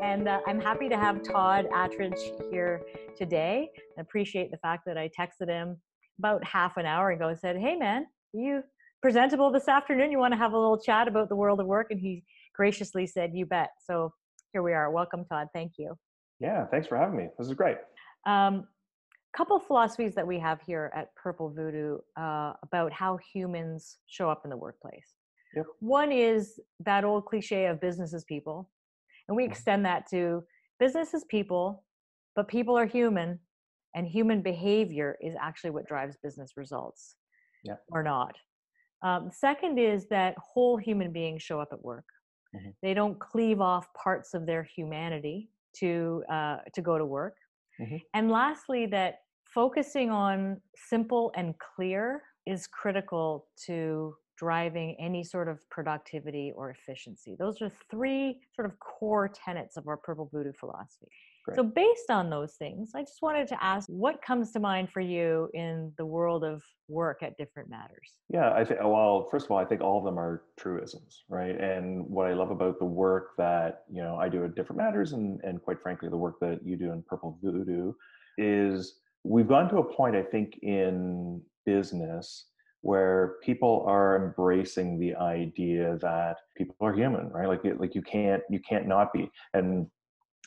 And I'm happy to have Todd Attridge here today. I appreciate the fact that I texted him about half an hour ago and said, hey man, are you presentable this afternoon? You want to have a little chat about the world of work? And he graciously said, you bet. So here we are. Welcome, Todd. Thank you. Yeah, thanks for having me. This is great. Couple of philosophies that we have here at Purple Voodoo about how humans show up in the workplace. Yep. One is that old cliche of business is people. And we extend that to business is people, but people are human, and human behavior is actually what drives business results, Yeah. or not. Second is that whole human beings show up at work. Mm-hmm. They don't cleave off parts of their humanity to go to work. Mm-hmm. And lastly, that focusing on simple and clear is critical to driving any sort of productivity or efficiency. Those are three sort of core tenets of our Purple Voodoo philosophy. Great. So based on those things, I just wanted to ask, what comes to mind for you in the world of work at Different Matters? Yeah, well, first of all, I think all of them are truisms, right? And what I love about the work that, I do at Different Matters and quite frankly, the work that you do in Purple Voodoo is we've gone to a point, I think, in business where people are embracing the idea that people are human, right? Like you can't not be. And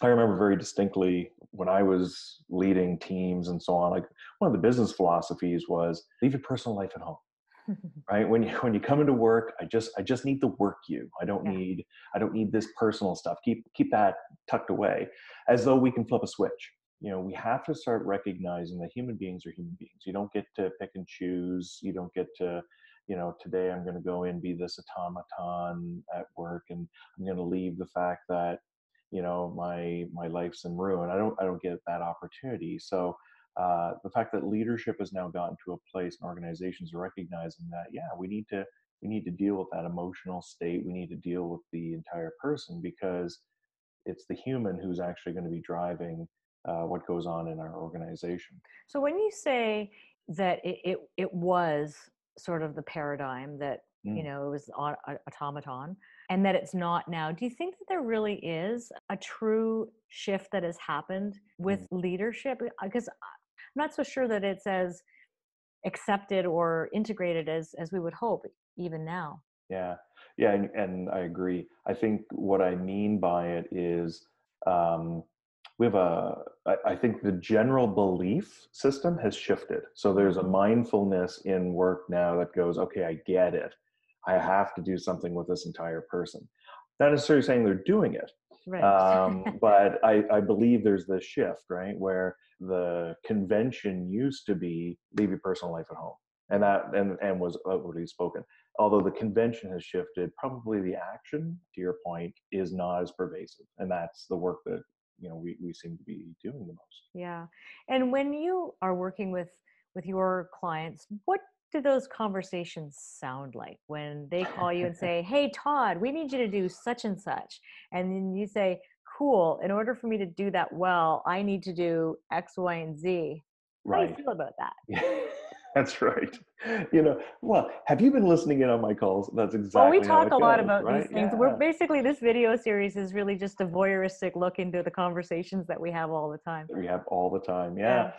I remember very distinctly when I was leading teams and so on, like one of the business philosophies was leave your personal life at home, right? When you come into work, I just need the work you. I don't need this personal stuff. Keep that tucked away, as though we can flip a switch. We have to start recognizing that human beings are human beings. You don't get to pick and choose. You don't get to, today I'm going to go in, be this automaton at work, and I'm going to leave the fact that, my life's in ruin. I don't get that opportunity. So the fact that leadership has now gotten to a place and organizations are recognizing that, we need to deal with that emotional state. We need to deal with the entire person, because it's the human who's actually going to be driving what goes on in our organization. So when you say that it was sort of the paradigm that, it was automaton, and that it's not now, do you think that there really is a true shift that has happened with leadership? Because I'm not so sure that it's as accepted or integrated as we would hope even now. Yeah, and I agree. I think what I mean by it is we have I think the general belief system has shifted. So there's a mindfulness in work now that goes, okay, I get it. I have to do something with this entire person. Not necessarily saying they're doing it, Right. but I believe there's this shift, right, where the convention used to be leave your personal life at home, and that and was outwardly spoken. Although the convention has shifted, probably the action, to your point, is not as pervasive, and that's the work that we seem to be doing the most. Yeah. And when you are working with your clients, what do those conversations sound like when they call you and say, hey, Todd, we need you to do such and such? And then you say, cool, in order for me to do that well, I need to do X, Y, and Z. How do you Right. feel about that? That's right. Well, have you been listening in on my calls? That's Well, we exactly how talk it a lot goes, about these right? things. We're Yeah. basically, this video series is really just a voyeuristic look into the conversations that we have all the time. We have all the time. Yeah.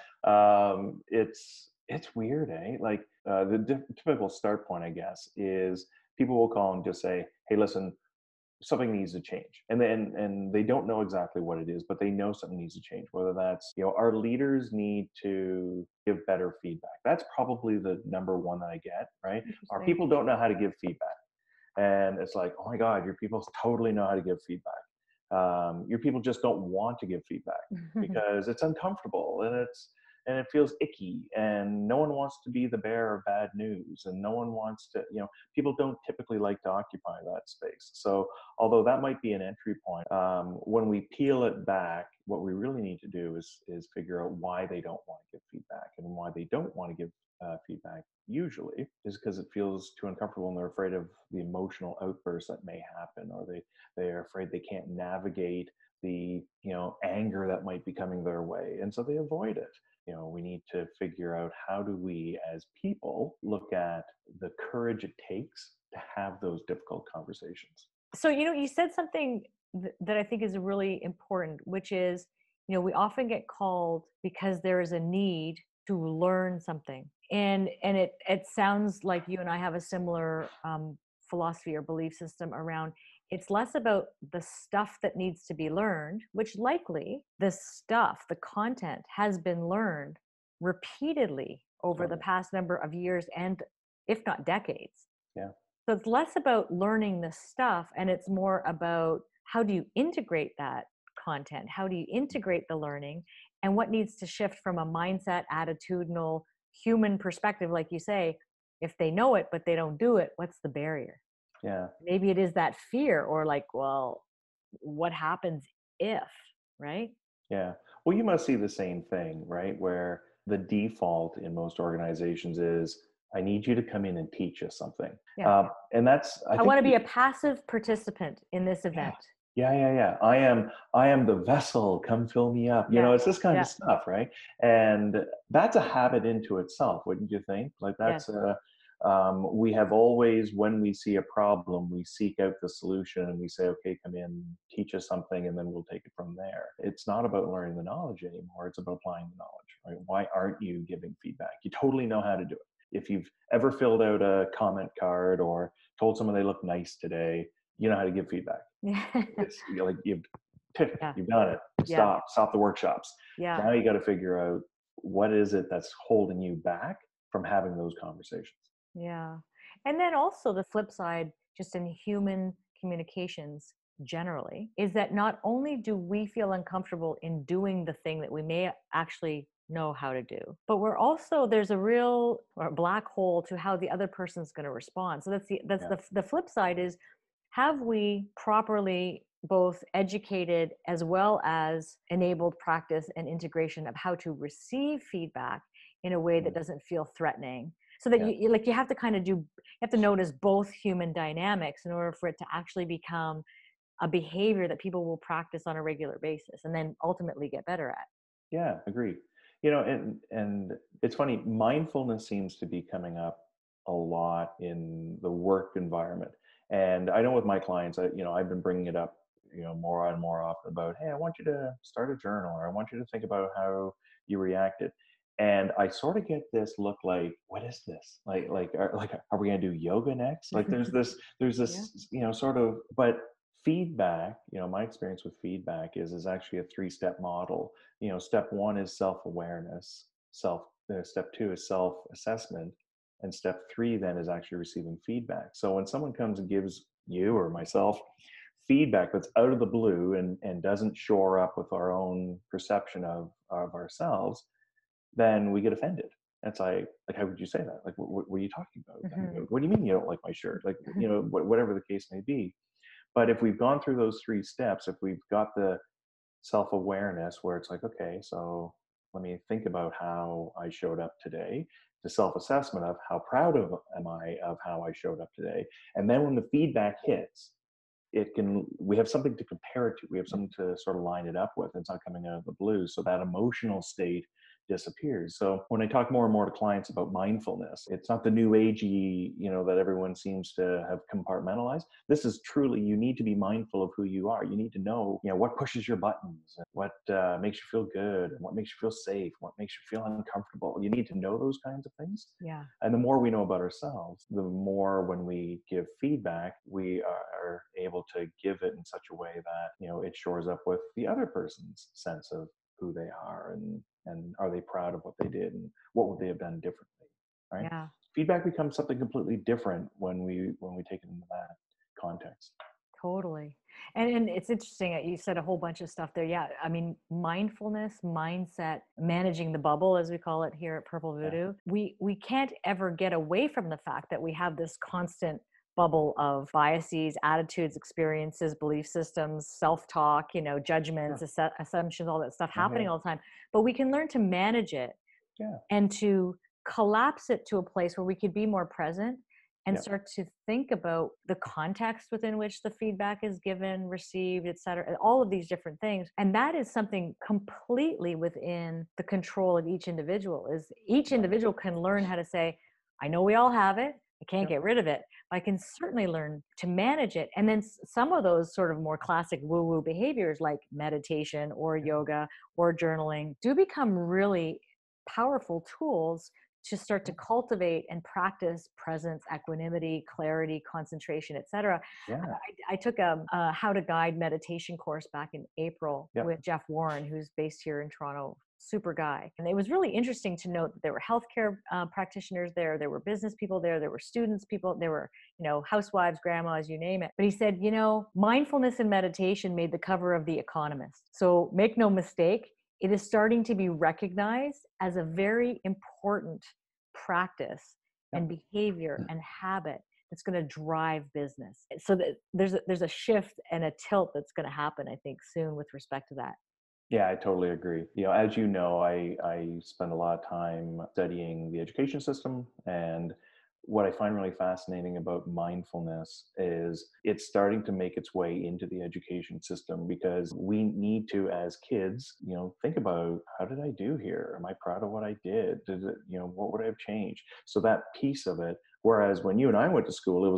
It's weird, eh? Like the typical start point, I guess, is people will call and just say, "Hey, listen, something needs to change," and they don't know exactly what it is, but they know something needs to change. Whether that's our leaders need to give better feedback. That's probably the number one that I get. Right? Our Interesting. people don't know how to give feedback. And it's like, oh my God, your people totally know how to give feedback. Your people just don't want to give feedback because it's uncomfortable and it feels icky, and no one wants to be the bearer of bad news, and no one wants to, people don't typically like to occupy that space. So although that might be an entry point, when we peel it back, what we really need to do is figure out why they don't want to give feedback, and why they don't want to give feedback usually is because it feels too uncomfortable, and they're afraid of the emotional outburst that may happen, or they're afraid they can't navigate the anger that might be coming their way, and so they avoid it. We need to figure out, how do we as people look at the courage it takes to have those difficult conversations. So, you said something that I think is really important, which is, we often get called because there is a need to learn something. And it sounds like you and I have a similar philosophy or belief system around it's less about the stuff that needs to be learned, which likely the content has been learned repeatedly over the Totally. past number of years and if not decades. Yeah. So it's less about learning the stuff and it's more about how do you integrate that content? How do you integrate the learning? And what needs to shift from a mindset, attitudinal, human perspective, like you say, if they know it, but they don't do it, what's the barrier? Yeah. Maybe it is that fear or like, well, what happens if, right? Yeah. Well, you must see the same thing, right? Where the default in most organizations is, I need you to come in and teach us something. Yeah. And that's, I I think, want to be a passive participant in this yeah, event. yeah. I am the vessel. Come fill me up. Yeah. It's this kind of Yeah. stuff, right? And that's a habit into itself, wouldn't you think? Like Yes. that's we have always, when we see a problem, we seek out the solution and we say, okay, come in, teach us something, and then we'll take it from there. It's not about learning the knowledge anymore. It's about applying the knowledge, right? Why aren't you giving feedback? You totally know how to do it. If you've ever filled out a comment card or told someone they look nice today, you know how to give feedback. Yeah. It's like you've ticked, Yeah. you've done it. Yeah. Stop the workshops. Yeah. Now you got to figure out what is it that's holding you back from having those conversations. Yeah. And then also the flip side, just in human communications generally, is that not only do we feel uncomfortable in doing the thing that we may actually know how to do, but there's a real or black hole to how the other person's going to respond. So Yeah. the flip side is, have we properly both educated as well as enabled practice and integration of how to receive feedback in a way that Mm. doesn't feel threatening, so that Yeah. you have to you have to notice both human dynamics in order for it to actually become a behavior that people will practice on a regular basis and then ultimately get better at. Yeah, agreed. And it's funny, mindfulness seems to be coming up a lot in the work environment. And I know with my clients, I've been bringing it up, more and more often about, hey, I want you to start a journal, or I want you to think about how you reacted. And I sort of get this look like, what is this? Are we going to do yoga next? Like, there's Yeah. this, sort of, but feedback, my experience with feedback is actually a 3-step model. Step one is self-awareness, step two is self-assessment, and step three then is actually receiving feedback. So when someone comes and gives you or myself feedback that's out of the blue and doesn't shore up with our own perception of ourselves, then we get offended. It's like, how would you say that? Like, what were you talking about? Mhm. What do you mean you don't like my shirt? Like, whatever the case may be. But if we've gone through those 3 steps, if we've got the self-awareness where it's like, okay, so let me think about how I showed up today, the self-assessment of how proud of am I of how I showed up today. And then when the feedback hits, we have something to compare it to. We have something to sort of line it up with. It's not coming out of the blue. So that emotional state disappears. So when I talk more and more to clients about mindfulness, it's not the new agey, that everyone seems to have compartmentalized. This is truly, you need to be mindful of who you are. You need to know, what pushes your buttons, and what makes you feel good, and what makes you feel safe, what makes you feel uncomfortable. You need to know those kinds of things. Yeah. And the more we know about ourselves, the more when we give feedback, we are able to give it in such a way that, it shores up with the other person's sense of who they are, and are they proud of what they did, and what would they have done differently, right? Yeah. Feedback becomes something completely different when we take it into that context. Totally. And it's interesting that you said a whole bunch of stuff there. Yeah. I mean, mindfulness, mindset, managing the bubble, as we call it here at Purple Yeah. Voodoo. We can't ever get away from the fact that we have this constant bubble of biases, attitudes, experiences, belief systems, self-talk, judgments, Sure. assumptions, all that stuff Yeah, yeah, happening all the time. But we can learn to manage it yeah, and to collapse it to a place where we could be more present and yeah, start to think about the context within which the feedback is given, received, et cetera, all of these different things. And that is something completely within the control of each individual. Is each right, individual can learn how to say, I know we all have it, I can't yeah, get rid of it, I can certainly learn to manage it. And then some of those sort of more classic woo-woo behaviors like meditation or yoga or journaling do become really powerful tools to start to cultivate and practice presence, equanimity, clarity, concentration, etc. Yeah. I took a how to guide meditation course back in April Yep. with Jeff Warren, who's based here in Toronto. Super guy. And it was really interesting to note that there were healthcare practitioners there were business people there were students people, there were, housewives, grandmas, you name it. But he said, mindfulness and meditation made the cover of The Economist. So make no mistake, it is starting to be recognized as a very important practice and behavior and habit that's going to drive business. So that there's a shift and a tilt that's going to happen, I think, soon with respect to that. Yeah, I totally agree. As you know, I spend a lot of time studying the education system. And what I find really fascinating about mindfulness is it's starting to make its way into the education system, because we need to, as kids, think about, how did I do here? Am I proud of what I did? What would I have changed? So that piece of it, whereas when you and I went to school, it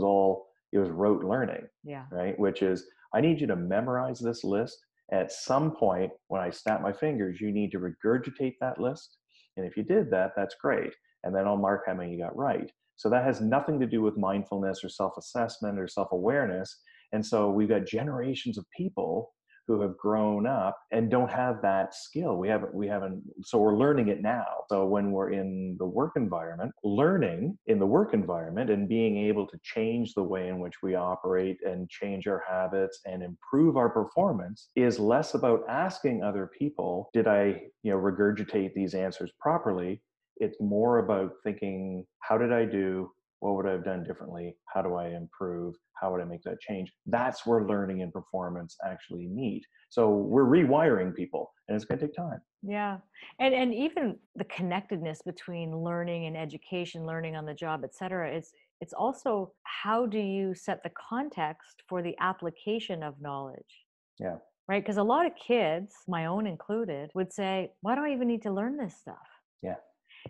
was rote learning, Yeah. right? Which is, I need you to memorize this list. At some point, when I snap my fingers, you need to regurgitate that list. And if you did that, that's great. And then I'll mark how many you got right. So that has nothing to do with mindfulness or self-assessment or self-awareness. And so we've got generations of people who have grown up and don't have that skill. We haven't, so we're learning it now. So when we're in the work environment, learning in the work environment and being able to change the way in which we operate and change our habits and improve our performance is less about asking other people, did I, regurgitate these answers properly? It's more about thinking, how did I do? What would I have done differently? How do I improve? How would I make that change? That's where learning and performance actually meet. So we're rewiring people, and it's going to take time. Yeah. And even the connectedness between learning and education, learning on the job, et cetera, it's also, how do you set the context for the application of knowledge? Yeah. Right? Because a lot of kids, my own included, would say, why do I even need to learn this stuff? Yeah.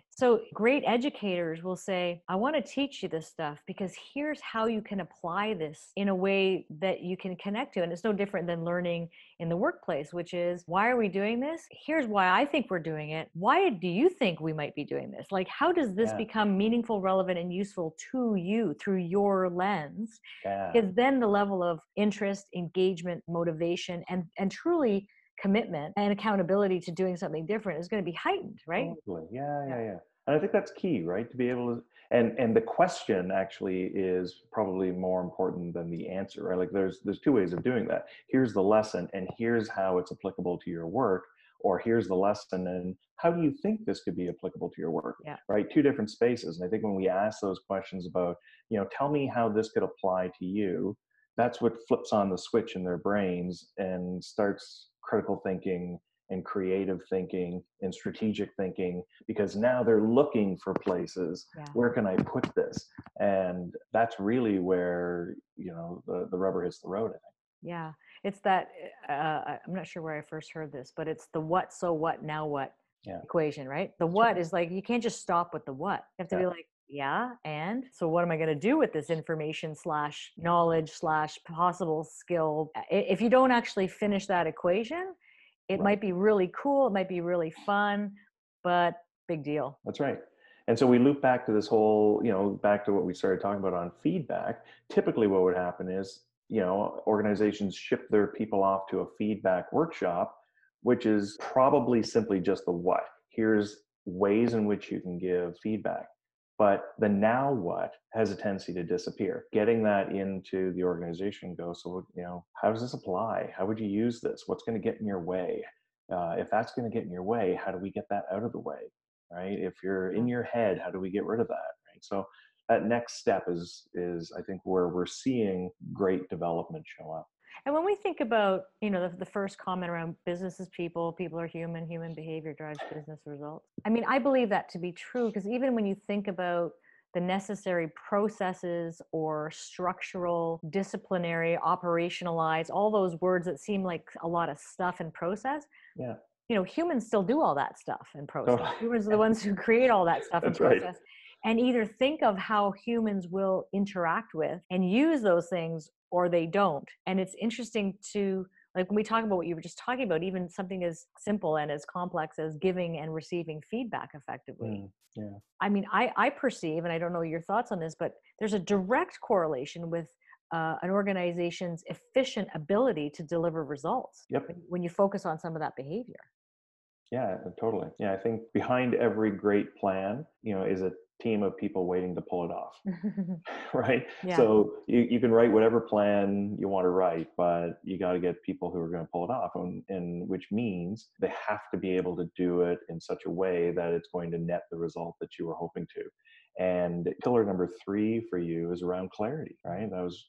So great educators will say, I want to teach you this stuff because here's how you can apply this in a way that you can connect to. And it's no different than learning in the workplace, which is, why are we doing this? Here's why I think we're doing it. Why do you think we might be doing this? Like, how does this become meaningful, relevant, and useful to you through your lens? Yeah. Because then the level of interest, engagement, motivation, and truly commitment and accountability to doing something different is going to be heightened, right? Totally. Yeah. And I think that's key, right? To be able to, and the question actually is probably more important than the answer, right? Like there's two ways of doing that. Here's the lesson, and here's how it's applicable to your work, or here's the lesson, and how do you think this could be applicable to your work? Yeah. Right? Two different spaces. And I think when we ask those questions about, tell me how this could apply to you, that's what flips on the switch in their brains and starts critical thinking and creative thinking and strategic thinking, because now they're looking for places, where can I put this? And that's really where, the rubber hits the road, I think. Yeah. It's that, I'm not sure where I first heard this, but it's the what, so what, now what equation, right? The what is like, you can't just stop with the what. You have to be like, and so what am I going to do with this information / knowledge / possible skill? If you don't actually finish that equation, it might be really cool. It might be really fun, but big deal. That's right. And so we loop back to this whole, back to what we started talking about on feedback. Typically what would happen is, organizations ship their people off to a feedback workshop, which is probably simply just the what. Here's ways in which you can give feedback. But the now what has a tendency to disappear. Getting that into the organization goes, so, how does this apply? How would you use this? What's going to get in your way? If that's going to get in your way, how do we get that out of the way? Right? If you're in your head, how do we get rid of that? Right? So that next step is I think where we're seeing great development show up. And when we think about, the first comment around business is people are human behavior drives business results. I mean, I believe that to be true, because even when you think about the necessary processes or structural, disciplinary, operationalize, all those words that seem like a lot of stuff and process. Humans still do all that stuff and process. Totally. Humans are the ones who create all that stuff and process. Right. and either think of how humans will interact with and use those things, or they don't. And it's interesting to, like, when we talk about what you were just talking about, even something as simple and as complex as giving and receiving feedback effectively. Yeah. I mean, I perceive, and I don't know your thoughts on this, but there's a direct correlation with an organization's efficient ability to deliver results Yep. when you focus on some of that behavior. Yeah, totally. Yeah, I think behind every great plan, is a team of people waiting to pull it off. Right? Yeah, So you can write whatever plan you want to write, but you got to get people who are going to pull it off, and which means they have to be able to do it in such a way that it's going to net the result that you were hoping to. And pillar number 3 for you is around clarity, right? That was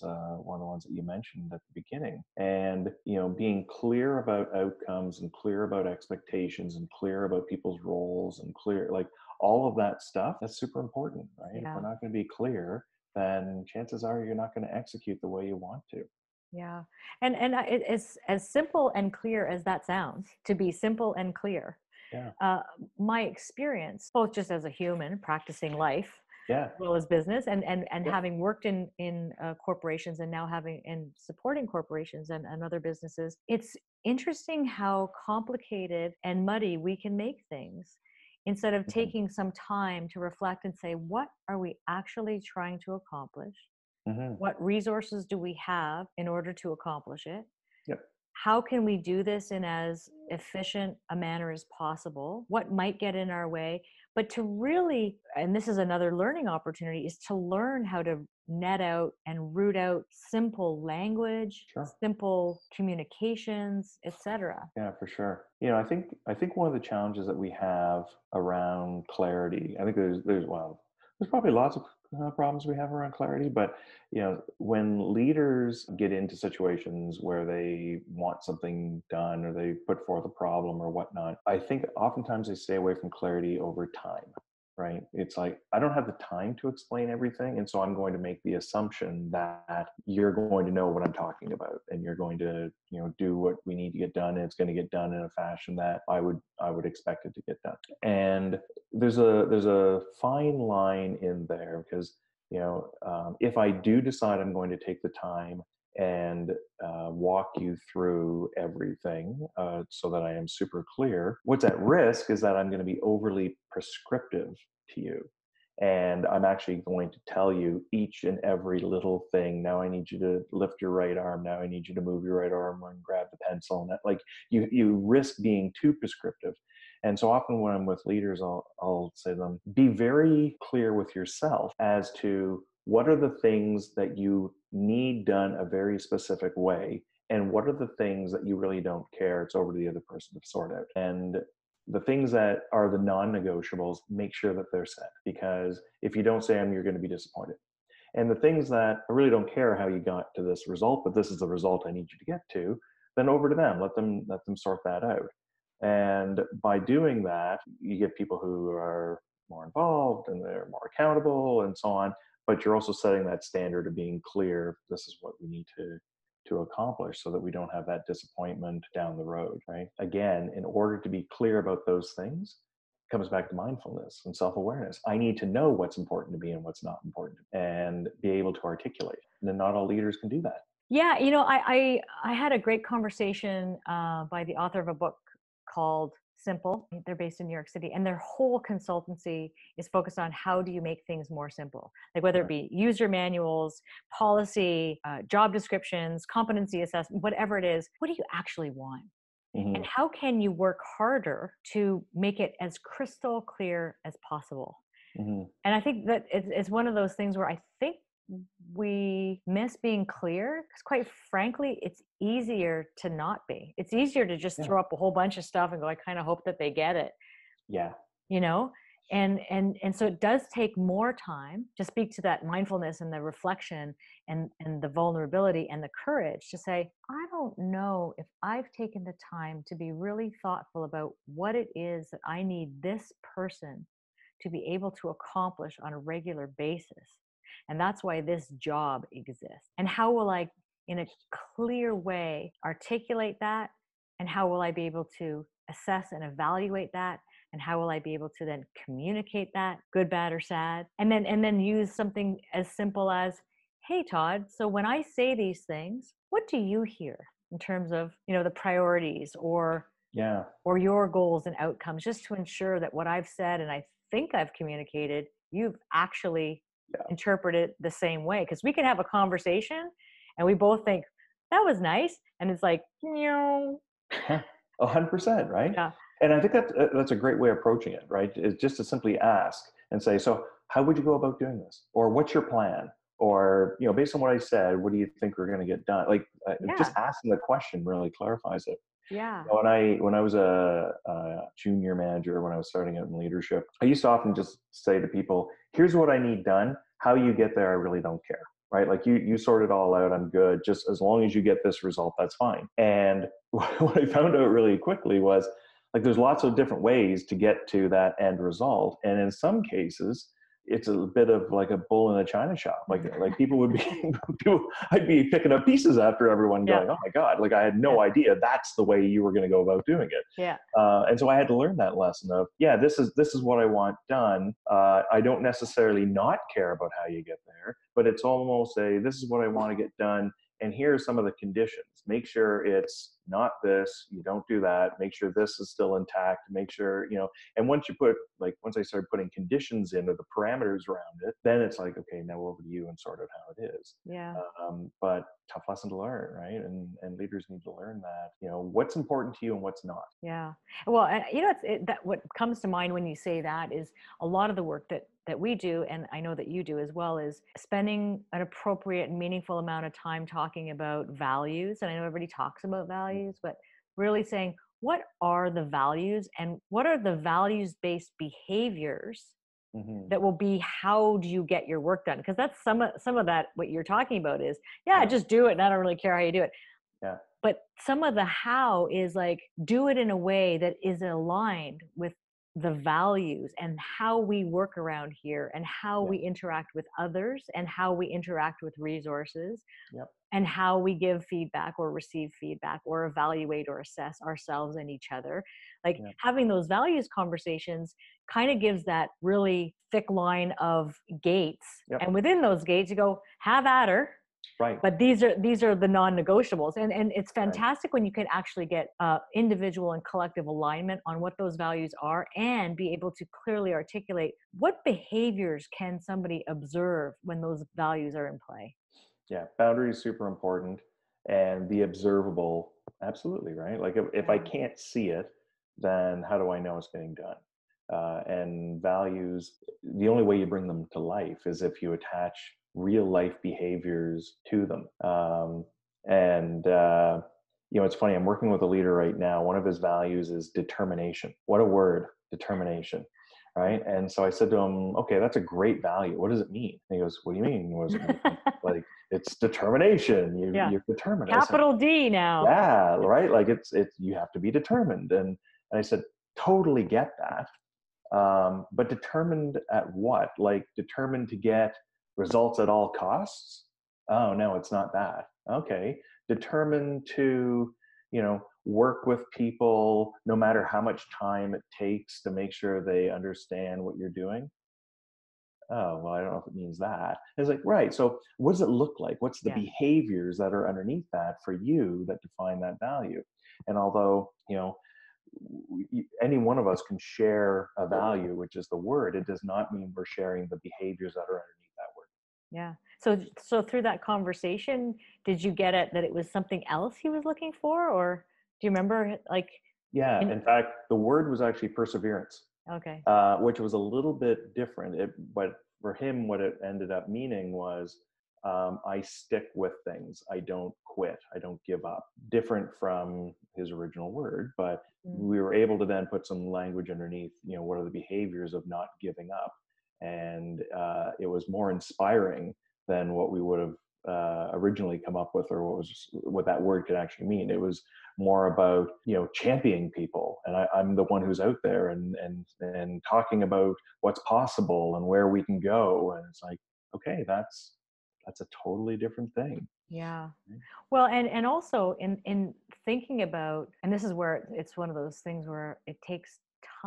one of the ones that you mentioned at the beginning. And being clear about outcomes and clear about expectations and clear about people's roles and clear, like, all of that stuff, that's super important, right? If yeah, we're not going to be clear, then chances are you're not going to execute the way you want to. yeah. And it's as simple and clear as that sounds, to be simple and clear. Yeah. Uh, my experience, both just as a human practicing life, Yeah. as well as business, and Yep. having worked in corporations, and now having and supporting corporations and other businesses, it's interesting how complicated and muddy we can make things instead of Hmm. taking some time to reflect and say, what are we actually trying to accomplish? Hmm. What resources do we have in order to accomplish it? Yep. How can we do this in as efficient a manner as possible? What might get in our way? But to really, and this is another learning opportunity, is to learn how to net out and root out simple language, Sure. simple communications, etc. Yeah, for sure. I think one of the challenges that we have around clarity, I think there's probably lots of problems we have around clarity, but when leaders get into situations where they want something done or they put forth a problem or whatnot, I think oftentimes they stay away from clarity over time. Right? It's like, I don't have the time to explain everything. And so I'm going to make the assumption that you're going to know what I'm talking about and you're going to, do what we need to get done. And it's going to get done in a fashion that I would expect it to get done. And there's a fine line in there because, if I do decide I'm going to take the time and walk you through everything so that I am super clear. What's at risk is that I'm going to be overly prescriptive to you. And I'm actually going to tell you each and every little thing. Now I need you to lift your right arm. Now I need you to move your right arm and grab the pencil. And that, like, you risk being too prescriptive. And so often when I'm with leaders, I'll say to them, be very clear with yourself as to what are the things that you need done a very specific way, and what are the things that you really don't care, it's over to the other person to sort out. And the things that are the non-negotiables, make sure that they're set, because if you don't say them, you're going to be disappointed. And the things that I really don't care how you got to this result, but this is the result I need you to get to, then over to them. Let them sort that out. And by doing that, you get people who are more involved and they're more accountable and so on. But you're also setting that standard of being clear. This is what we need to accomplish so that we don't have that disappointment down the road, right? Again, in order to be clear about those things, it comes back to mindfulness and self-awareness. I need to know what's important to me and what's not important to me and be able to articulate. And then not all leaders can do that. Yeah, I had a great conversation by the author of a book called Simple. They're based in New York City, and their whole consultancy is focused on how do you make things more simple, like whether it Sure. be user manuals, policy, job descriptions, competency assessment, whatever it is. What do you actually want? And Hmm. how can you work harder to make it as crystal clear as possible? Hmm. And I think that it's one of those things where I think we miss being clear because, quite frankly, it's easier to not be. It's easier to just Yeah. throw up a whole bunch of stuff and go, I kind of hope that they get it, Yeah. you know? And so it does take more time to speak to that mindfulness and the reflection and the vulnerability and the courage to say, I don't know if I've taken the time to be really thoughtful about what it is that I need this person to be able to accomplish on a regular basis. And that's why this job exists. And how will I, in a clear way, articulate that? And how will I be able to assess and evaluate that? And how will I be able to then communicate that, good, bad, or sad? And then use something as simple as, hey, Todd, so when I say these things, what do you hear in terms of, the priorities Yeah. or your goals and outcomes, just to ensure that what I've said and I think I've communicated, you've actually Yeah. interpreted the same way. Because we can have a conversation and we both think that was nice, and it's like, Yeah, 100%, right? yeah, And I think that's a great way of approaching it, right? Is just to simply ask and say, so how would you go about doing this? Or what's your plan? Or, based on what I said, what do you think we're going to get done? Like, just yeah, asking the question really clarifies it. yeah, When I was a junior manager, when I was starting out in leadership, I used to often just say to people, "Here's what I need done. How you get there, I really don't care." Right? Like you sort it all out. I'm good. Just as long as you get this result, that's fine. And what I found out really quickly was like there's lots of different ways to get to that end result, and in some cases it's a bit of like a bull in a china shop. Like people would be people, I'd be picking up pieces after everyone yeah, going, "Oh my god!" Like I had yeah, no idea that's the way you were going to go about doing it. yeah, And so I had to learn that lesson of, yeah, this is what I want done. I don't necessarily not care about how you get there, but it's almost this is what I want to get done. And here are some of the conditions. Make sure it's not this, you don't do that. Make sure this is still intact. Make sure, and once I started putting conditions in or the parameters around it, then it's like, okay, now over to you and sort out how it is. yeah. But tough lesson to learn, right? And leaders need to learn that, what's important to you and what's not. Yeah. Well, and that what comes to mind when you say that is a lot of the work that we do, and I know that you do as well, is spending an appropriate and meaningful amount of time talking about values. And I know everybody talks about values, but really saying, what are the values and what are the values-based behaviors Mm-hmm. that will be, how do you get your work done? Because that's some of that what you're talking about is, yeah, Yeah. just do it and I don't really care how you do it. Yeah. But some of the how is like, do it in a way that is aligned with the values and how we work around here and how Yeah. we interact with others and how we interact with resources Yep. and how we give feedback or receive feedback or evaluate or assess ourselves and each other. Like Yeah. having those values conversations kind of gives that really thick line of gates. Yep. And within those gates, you go, have at her, Right. but these are the non-negotiables, and it's Right. fantastic when you can actually get individual and collective alignment on what those values are and be able to clearly articulate what behaviors can somebody observe when those values are in play. Yeah. Boundaries super important, and the observable, absolutely, right? Like if I Yeah, can't see it, then how do I know it's getting done? And values, the only way you bring them to life is if you attach real life behaviors to them. And it's funny. I'm working with a leader right now. One of his values is determination. What a word, determination, right? And so I said to him, "Okay, that's a great value. What does it mean?" And he goes, "What do you mean? What does it mean?" Like it's determination. yeah, You're determined. I said, capital D now. "Yeah, right. Like it's you have to be determined." And I said, "Totally get that. But determined at what? Like determined to get results at all costs? Oh no, it's not that. Okay, determined to work with people no matter how much time it takes to make sure they understand what you're doing. Oh, well, I don't know if it means that." It's like, right. So what does it look like? What's the Yeah, behaviors that are underneath that for you that define that value? And although, any one of us can share a value, which is the word, it does not mean we're sharing the behaviors that are underneath that word. yeah. So through that conversation, did you get it that it was something else he was looking for, or do you remember like Yeah. in, In fact, the word was actually perseverance, okay. which was a little bit different. But for him, what it ended up meaning was, I stick with things. I don't quit. I don't give up. Different from his original word, but Mm, we were able to then put some language underneath. What are the behaviors of not giving up? And it was more inspiring than what we would have originally come up with, or what that word could actually mean. It was more about championing people, and I'm the one who's out there and talking about what's possible and where we can go. And it's like, okay, that's a totally different thing. yeah. Well, and also in thinking about, and this is where it's one of those things where it takes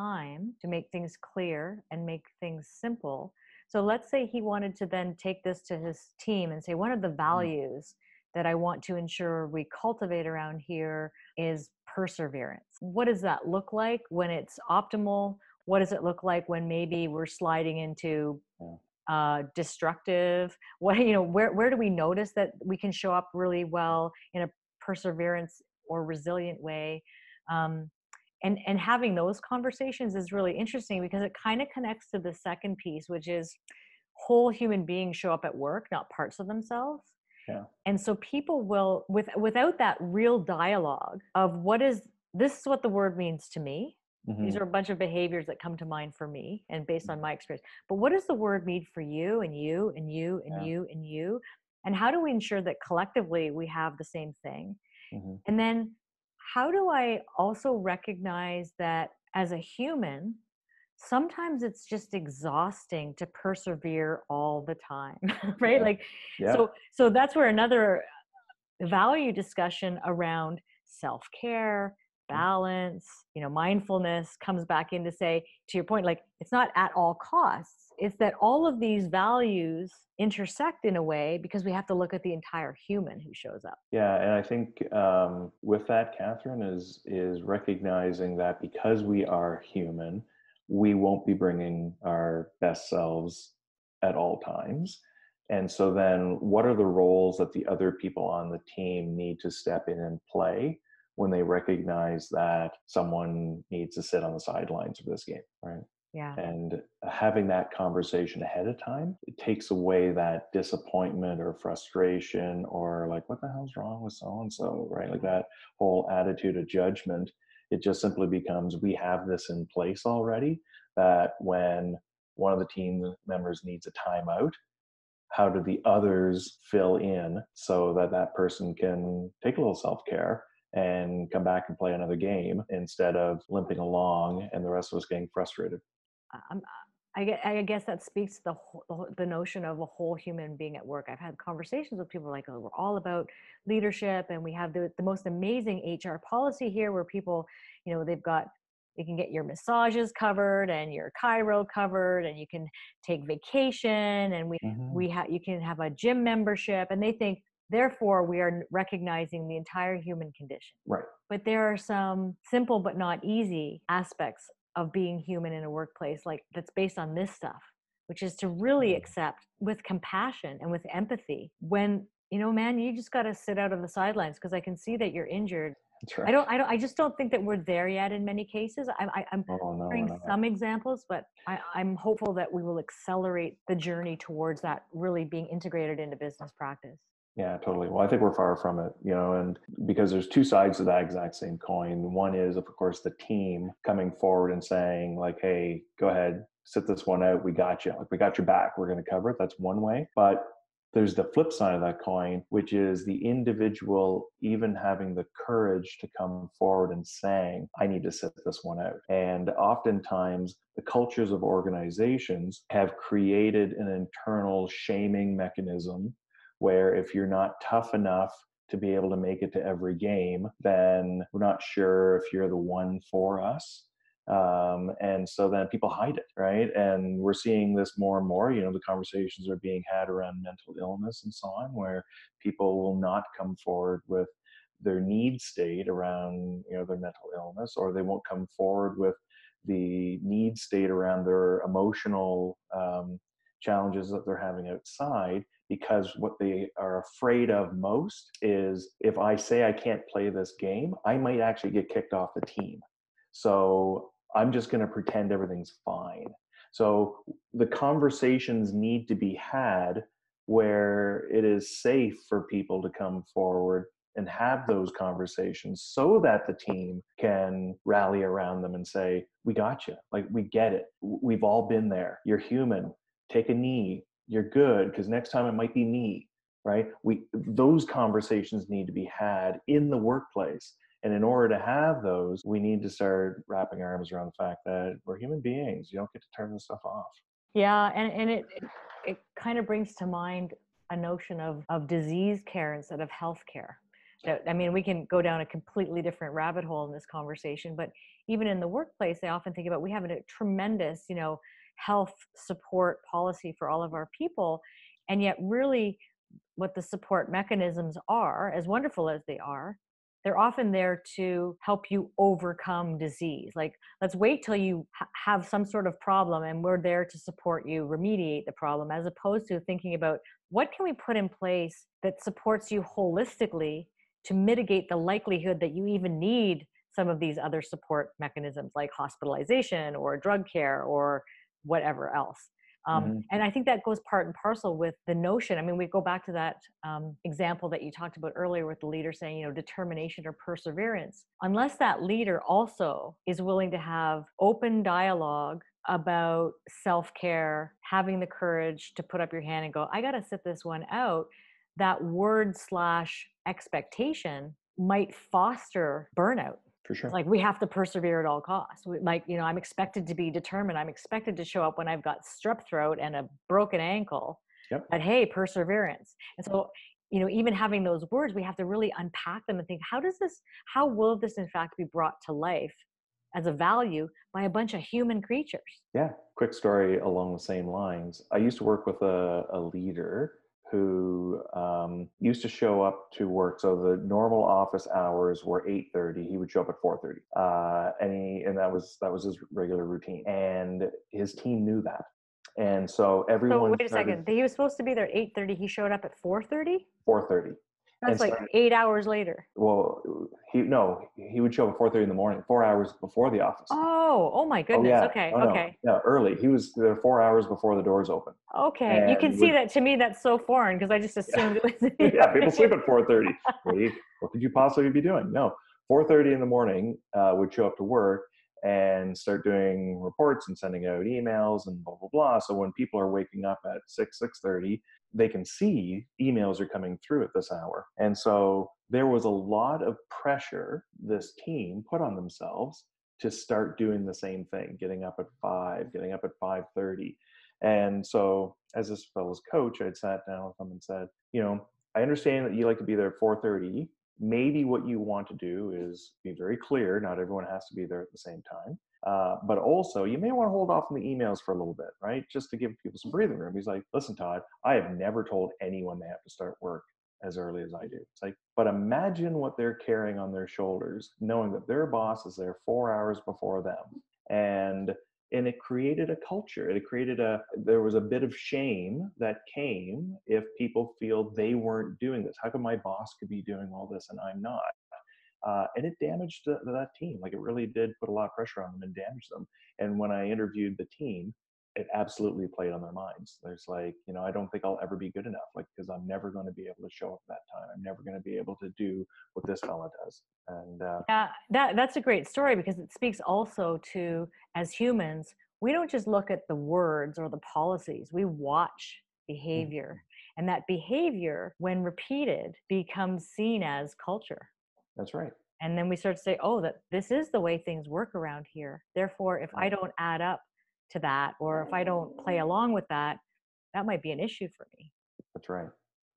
time to make things clear and make things simple. So let's say he wanted to then take this to his team and say, one of the Mhm. values that I want to ensure we cultivate around here is perseverance. What does that look like when it's optimal? What does it look like when maybe we're sliding into Yeah. destructive? What, where do we notice that we can show up really well in a perseverance or resilient way? Um, and having those conversations is really interesting because it kind of connects to the second piece, which is whole human beings show up at work, not parts of themselves. Yeah. And so people will, without that real dialogue of what is this is what the word means to me. These Hmm. are a bunch of behaviors that come to mind for me and based on my experience. But what does the word mean for you and you and you and Yeah. you and you? And how do we ensure that collectively we have the same thing? Hmm. And then how do I also recognize that as a human, sometimes it's just exhausting to persevere all the time, right? Yeah. Like, Yeah. so that's where another value discussion around self-care, balance, mindfulness comes back in to say, to your point, like it's not at all costs. It's that all of these values intersect in a way because we have to look at the entire human who shows up. Yeah, and I think with that, Catherine, is recognizing that because we are human, we won't be bringing our best selves at all times. And so then, what are the roles that the other people on the team need to step in and play when they recognize that someone needs to sit on the sidelines of this game, right? Yeah. And having that conversation ahead of time, it takes away that disappointment or frustration or like, what the hell's wrong with so and so, right? Like that whole attitude of judgment. It just simply becomes we have this in place already, that when one of the team members needs a timeout, how do the others fill in so that that person can take a little self-care and come back and play another game instead of limping along and the rest of us getting frustrated. I'm, I guess that speaks to the notion of a whole human being at work. I've had conversations with people like, oh, we're all about leadership and we have the most amazing HR policy here where people, they've got, you can get your massages covered and your chiro covered and you can take vacation and Hmm. you can have a gym membership and they think, therefore we are recognizing the entire human condition. Right. But there are some simple but not easy aspects of being human in a workplace, like that's based on this stuff, which is to really Mm. accept with compassion and with empathy when, man, you just got to sit out on the sidelines because I can see that you're injured. That's right. I just don't think that we're there yet in many cases. I'm Oh, no, we're hearing not. some examples, but I'm hopeful that we will accelerate the journey towards that really being integrated into business practice. Yeah, totally. Well, I think we're far from it, and because there's two sides to that exact same coin. One is, of course, the team coming forward and saying, like, hey, go ahead, sit this one out. We got you. Like, we got your back. We're going to cover it. That's one way. But there's the flip side of that coin, which is the individual even having the courage to come forward and saying, I need to sit this one out. And oftentimes, the cultures of organizations have created an internal shaming mechanism where if you're not tough enough to be able to make it to every game, then we're not sure if you're the one for us. And so then people hide it, right? And we're seeing this more and more. The conversations are being had around mental illness and so on, where people will not come forward with their need state around their mental illness, or they won't come forward with the need state around their emotional challenges that they're having outside, because what they are afraid of most is if I say I can't play this game, I might actually get kicked off the team. So I'm just going to pretend everything's fine. So the conversations need to be had where it is safe for people to come forward and have those conversations so that the team can rally around them and say, we got you. Like, we get it. We've all been there. You're human. Take a knee. You're good, because next time it might be me, right? Those conversations need to be had in the workplace. And in order to have those, we need to start wrapping our arms around the fact that we're human beings. You don't get to turn this stuff off. Yeah, and it kind of brings to mind a notion of disease care instead of health care. I mean, we can go down a completely different rabbit hole in this conversation, but even in the workplace, I often think about, we have a tremendous, health support policy for all of our people. And yet really what the support mechanisms are, as wonderful as they are, they're often there to help you overcome disease. Like, let's wait till you have some sort of problem and we're there to support you remediate the problem, as opposed to thinking about what can we put in place that supports you holistically to mitigate the likelihood that you even need some of these other support mechanisms like hospitalization or drug care or whatever else. Hmm. And I think that goes part and parcel with the notion. I mean, we go back to that example that you talked about earlier with the leader saying, determination or perseverance. Unless that leader also is willing to have open dialogue about self-care, having the courage to put up your hand and go, I got to sit this one out, that word slash expectation might foster burnout. For It's sure. like, we have to persevere at all costs. Like, I'm expected to be determined. I'm expected to show up when I've got strep throat and a broken ankle. Yep. But hey, perseverance. And so, even having those words, we have to really unpack them and think, how will this in fact be brought to life as a value by a bunch of human creatures? Yeah. Quick story along the same lines. I used to work with a leader who used to show up to work. So the normal office hours were 8:30. He would show up at 4:30, and that was his regular routine. And his team knew that, and so So everyone wait a started second. He was supposed to be there at 8:30. He showed up at 4:30? 4:30, and That's like started. 8 hours later. Well, he would show up at 4:30 in the morning, 4 hours before the office. Oh my Oh goodness. yeah, Okay. oh no, Okay. yeah, early. He was there 4 hours before the doors open, Okay. You can and see would that, to me, that's so foreign because I just assumed it was, yeah, people sleep at 4:30. What could you possibly be doing? No, 4:30 in the morning would show up to work and start doing reports and sending out emails and blah blah blah. So when people are waking up at 6:30, they can see emails are coming through at this hour. And so there was a lot of pressure this team put on themselves to start doing the same thing, getting up at 5, getting up at 5:30. And so as this fellow's coach, I'd sat down with them and said, I understand that you like to be there at 4:30. Maybe what you want to do is be very clear. Not everyone has to be there at the same time. But also, you may want to hold off on the emails for a little bit, right? Just to give people some breathing room. He's like, listen, Todd, I have never told anyone they have to start work as early as I do. It's like, but imagine what they're carrying on their shoulders, knowing that their boss is there 4 hours before them. And it created a culture. There was a bit of shame that came if people feel they weren't doing this. How come my boss could be doing all this and I'm not? And it damaged that team. Like, it really did put a lot of pressure on them and damage them. And when I interviewed the team, it absolutely played on their minds. There's like, I don't think I'll ever be good enough, like, because I'm never going to be able to show up that time. I'm never going to be able to do what this fella does. And yeah, that's a great story because it speaks also to, as humans, we don't just look at the words or the policies, we watch behavior. And that behavior, when repeated, becomes seen as culture. that's right. And then we start to say, oh, that this is the way things work around here. Therefore, if I don't add up to that, or if I don't play along with that, that might be an issue for me. That's right.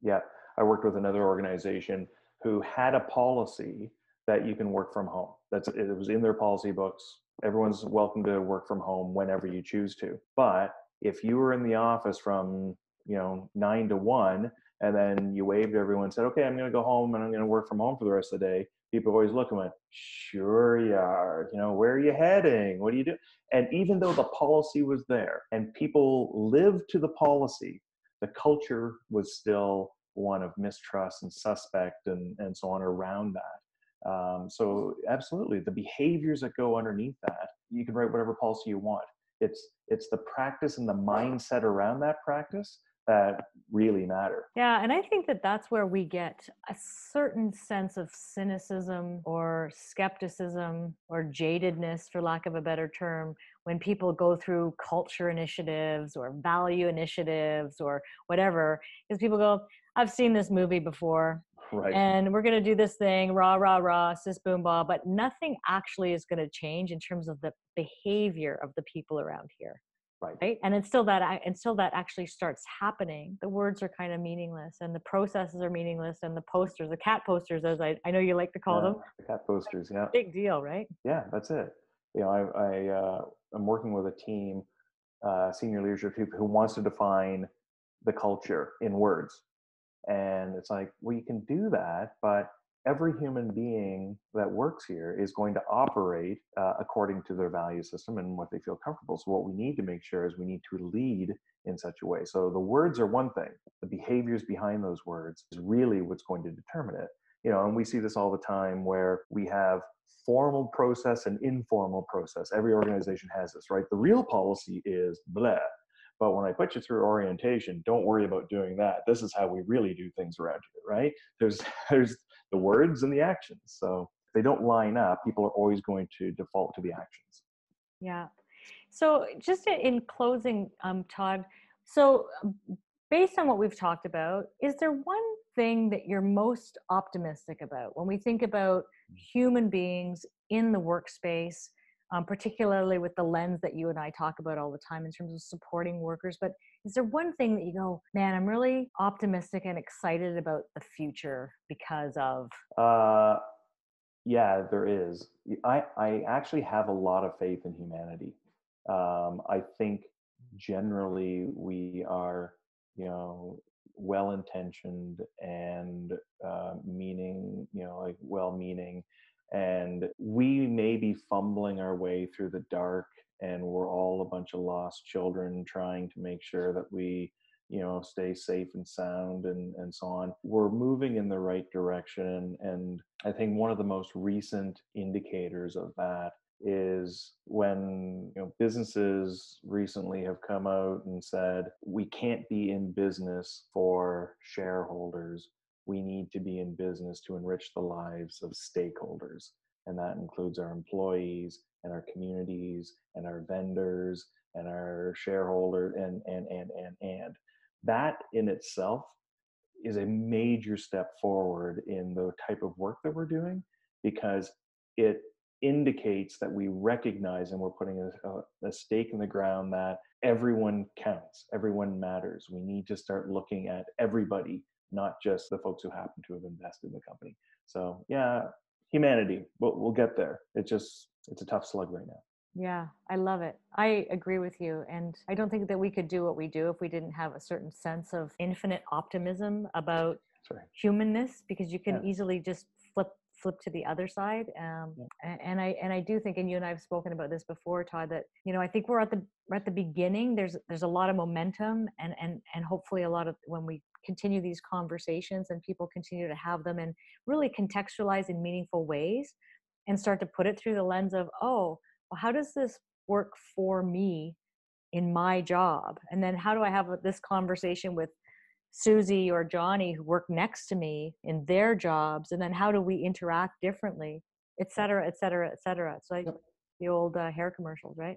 Yeah. I worked with another organization who had a policy that you can work from home. It was in their policy books. Everyone's welcome to work from home whenever you choose to. But if you were in the office from, 9 to 1, and then you waved to everyone and said, okay, I'm going to go home and I'm going to work from home for the rest of the day, people always look and went, sure you are. Where are you heading? What do you do? And even though the policy was there and people lived to the policy, the culture was still one of mistrust and suspect and so on around that. So absolutely, the behaviors that go underneath that, you can write whatever policy you want. It's the practice and the mindset around that practice that really matter. Yeah, and I think that that's where we get a certain sense of cynicism or skepticism or jadedness, for lack of a better term, when people go through culture initiatives or value initiatives or whatever, because people go, I've seen this movie before. Right. And we're going to do this thing, rah, rah, rah, sis, boom, bah, but nothing actually is going to change in terms of the behavior of the people around here. Right. right? And until that actually starts happening, the words are kind of meaningless, and the processes are meaningless, and the posters, the cat posters, as I know you like to call Yeah. them, The cat posters. Yeah. big deal, right? Yeah. That's it. You know, I'm working with a team, senior leadership team, who wants to define the culture in words. And it's like, well, you can do that, but every human being that works here is going to operate according to their value system and what they feel comfortable. So what we need to make sure is we need to lead in such a way. So the words are one thing, the behaviors behind those words is really what's going to determine it. You know, and we see this all the time where we have formal process and informal process. Every organization has this, right? The real policy is blah. But when I put you through orientation, don't worry about doing that. This is how we really do things around here, right? There's there's the words and the actions. So if they don't line up, people are always going to default to the actions. Yeah. So just in closing, Todd, so based on what we've talked about, is there one thing that you're most optimistic about when we think about human beings in the workspace, particularly with the lens that you and I talk about all the time in terms of supporting workers? But is there one thing that you go, man, I'm really optimistic and excited about the future because of? Uh, yeah, there is. I actually have a lot of faith in humanity. I think generally we are, you know, well intentioned and meaning, you know, like well meaning. And we may be fumbling our way through the dark, and we're all a bunch of lost children trying to make sure that we, you know, stay safe and sound and so on. We're moving in the right direction. And I think one of the most recent indicators of that is when, you know, businesses recently have come out and said we can't be in business for shareholders, we need to be in business to enrich the lives of stakeholders, and that includes our employees and our communities and our vendors and our shareholders and that in itself is a major step forward in the type of work that we're doing, because it indicates that we recognize and we're putting a stake in the ground that everyone counts, everyone matters. We need to start looking at everybody, not just the folks who happen to have invested in the company. So yeah, humanity, we'll get there. It's a tough slug right now. Yeah, I love it. I agree with you. And I don't think that we could do what we do if we didn't have a certain sense of infinite optimism about Sorry. humanness, because you can Yeah. easily just flip to the other side. Yeah. And I do think, and you and I have spoken about this before, Todd, that, you know, I think we're at the beginning. There's a lot of momentum, and hopefully a lot of, when we continue these conversations and people continue to have them and really contextualize in meaningful ways and start to put it through the lens of, oh, well, how does this work for me in my job? And then how do I have this conversation with Susie or Johnny who work next to me in their jobs? And then how do we interact differently, et cetera, et cetera, et cetera. It's like Yep. the old hair commercials, right?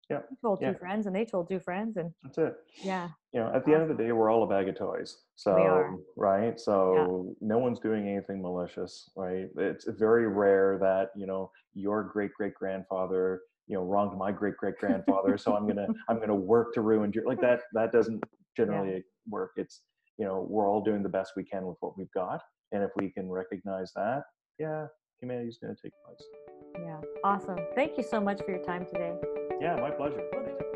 Yeah. You told Yeah. two friends and they told two friends, and That's it. yeah, You know, at the end of the awesome. day, we're all a bag of toys. We are. So, right. Yeah. So no one's doing anything malicious, right? It's very rare that, you know, your great great grandfather, you know, wronged my great great grandfather. So I'm gonna work to ruin your, like that. That doesn't Yeah. generally work. It's, you know, we're all doing the best we can with what we've got. And if we can recognize that, yeah, humanity's gonna take place. Yeah. Awesome. Thank you so much for your time today. Yeah, my pleasure. Thanks.